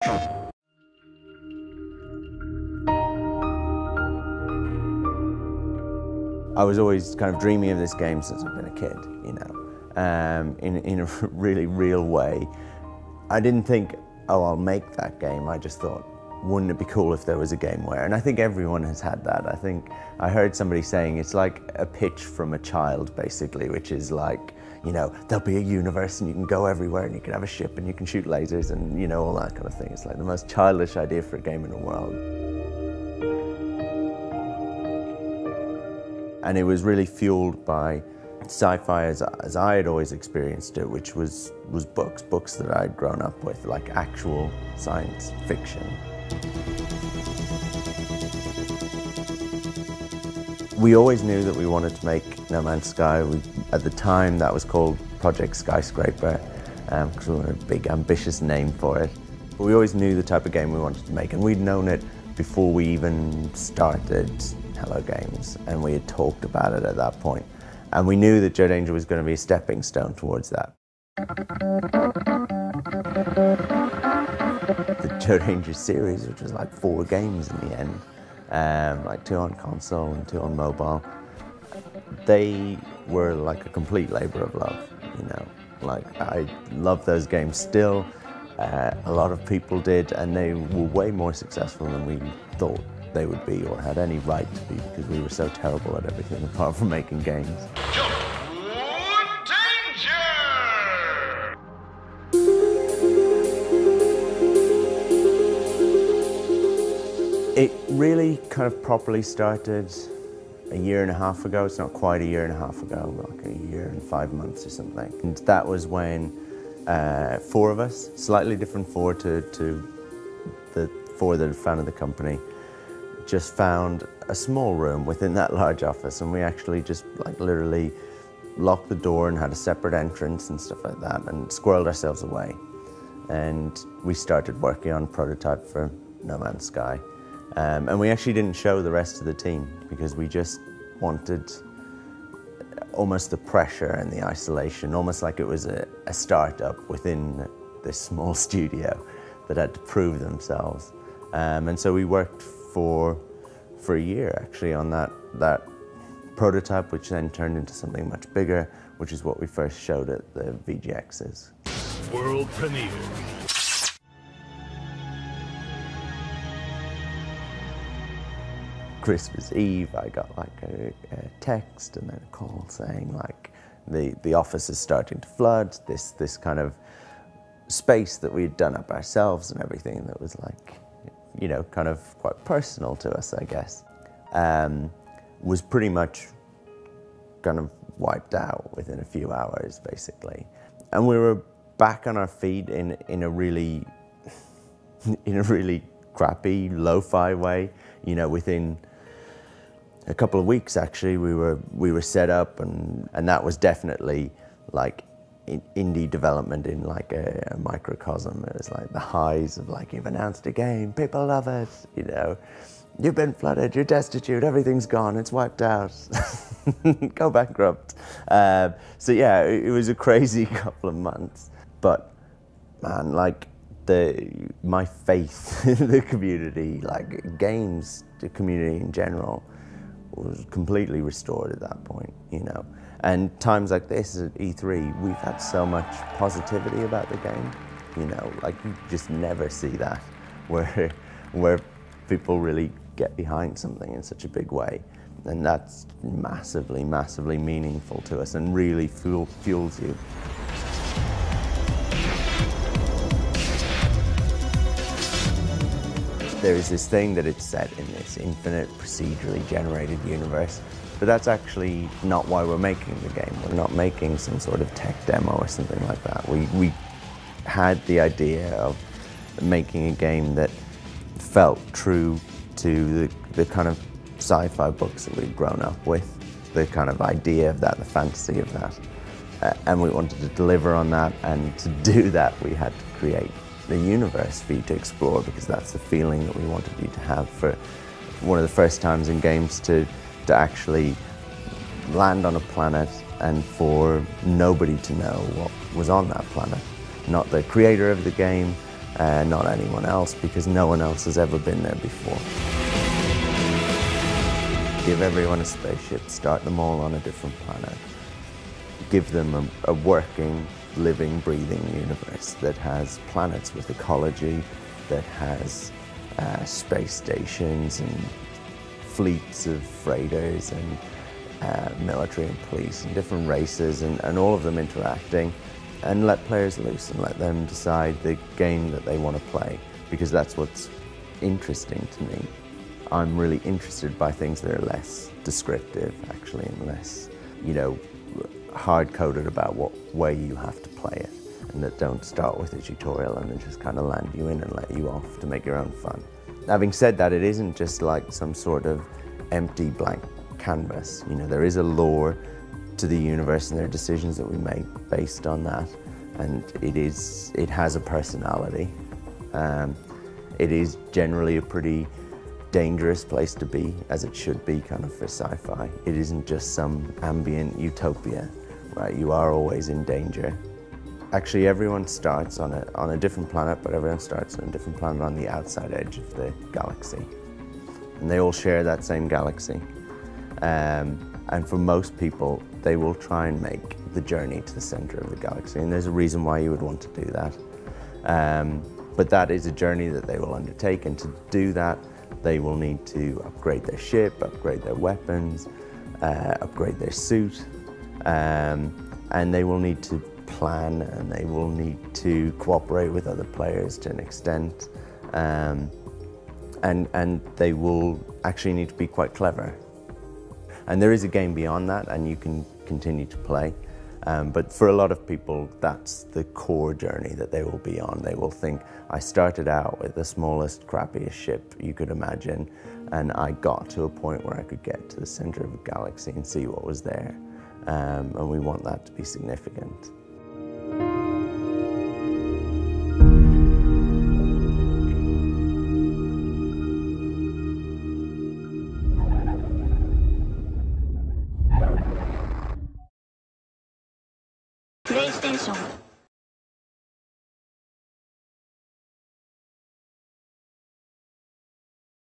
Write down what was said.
I was always kind of dreaming of this game since I've been a kid, you know, in a really real way. I didn't think, oh, I'll make that game. I just thought, wouldn't it be cool if there was a game where, and I think everyone has had that. I think I heard somebody saying it's like a pitch from a child, basically, which is like, you know, there'll be a universe and you can go everywhere and you can have a ship and you can shoot lasers and, you know, all that kind of thing. It's like the most childish idea for a game in the world. And it was really fueled by sci-fi as I had always experienced it, which was books that I'd grown up with, like actual science fiction. We always knew that we wanted to make No Man's Sky. At the time, that was called Project Skyscraper, because we wanted a big, ambitious name for it. But we always knew the type of game we wanted to make, and we'd known it before we even started Hello Games, and we had talked about it at that point. And we knew that Joe Danger was going to be a stepping stone towards that. The Joe Danger series, which was like 4 games in the end, like 2 on console and 2 on mobile, they were like a complete labor of love, you know. Like, I love those games still. A lot of people did, and they were way more successful than we thought they would be or had any right to be, because we were so terrible at everything apart from making games. It really kind of properly started a year and a half ago. It's not quite a year and a half ago, like a year and 5 months or something. And that was when 4 of us, slightly different 4 to the 4 that had founded the company, just found a small room within that large office, and we actually just like literally locked the door and had a separate entrance and stuff like that, and squirreled ourselves away. And we started working on a prototype for No Man's Sky. And we actually didn't show the rest of the team because we just wanted almost the pressure and the isolation, almost like it was a startup within this small studio that had to prove themselves. And so we worked for a year actually on that prototype, which then turned into something much bigger, which is what we first showed at the VGXs. World premiere. Christmas Eve, I got like a text and then a call saying like the office is starting to flood. This kind of space that we'd done up ourselves and everything that was like, you know, kind of quite personal to us, I guess, was pretty much kind of wiped out within a few hours, basically. And we were back on our feet in a really crappy, lo-fi way, you know, within a couple of weeks actually we were set up, and that was definitely like indie development in like a microcosm. It was like the highs of like, you've announced a game, people love it, you know, you've been flooded, you're destitute, everything's gone, it's wiped out, go bankrupt. So yeah, it was a crazy couple of months, but man, like my faith in the community, like games, the community in general, was completely restored at that point, you know. And times like this at E3, we've had so much positivity about the game, you know, like you just never see that, where people really get behind something in such a big way. And that's massively, massively meaningful to us and really fuels you. There is this thing that it's set in this infinite procedurally generated universe, but that's actually not why we're making the game. We're not making some sort of tech demo or something like that. We had the idea of making a game that felt true to the kind of sci-fi books that we'd grown up with, the kind of idea of that, the fantasy of that. And we wanted to deliver on that, and to do that we had to create the universe for you to explore, because that's the feeling that we wanted you to have for one of the first times in games to actually land on a planet and for nobody to know what was on that planet. Not the creator of the game, not anyone else, because no one else has ever been there before. Give everyone a spaceship, start them all on a different planet. Give them a working, living, breathing universe that has planets with ecology, that has space stations and fleets of freighters and military and police and different races and all of them interacting, and let players loose and let them decide the game that they want to play, because that's what's interesting to me. I'm really interested by things that are less descriptive, actually, and less, you know, hard-coded about what way you have to play it, and that don't start with a tutorial and then just kind of land you in and let you off to make your own fun. Having said that, it isn't just like some sort of empty blank canvas. You know, there is a lore to the universe and there are decisions that we make based on that, and it has a personality. It is generally a pretty dangerous place to be, as it should be kind of for sci-fi. It isn't just some ambient utopia, right? You are always in danger. Actually, everyone starts on a different planet, but everyone starts on a different planet on the outside edge of the galaxy. And they all share that same galaxy. And for most people, they will try and make the journey to the center of the galaxy. And there's a reason why you would want to do that. But that is a journey that they will undertake, and to do that, they will need to upgrade their ship, upgrade their weapons, upgrade their suit, and they will need to plan, and they will need to cooperate with other players to an extent, and they will actually need to be quite clever. And there is a game beyond that, and you can continue to play. But for a lot of people, that's the core journey that they will be on. They will think, I started out with the smallest, crappiest ship you could imagine, and I got to a point where I could get to the center of the galaxy and see what was there. And we want that to be significant. PlayStation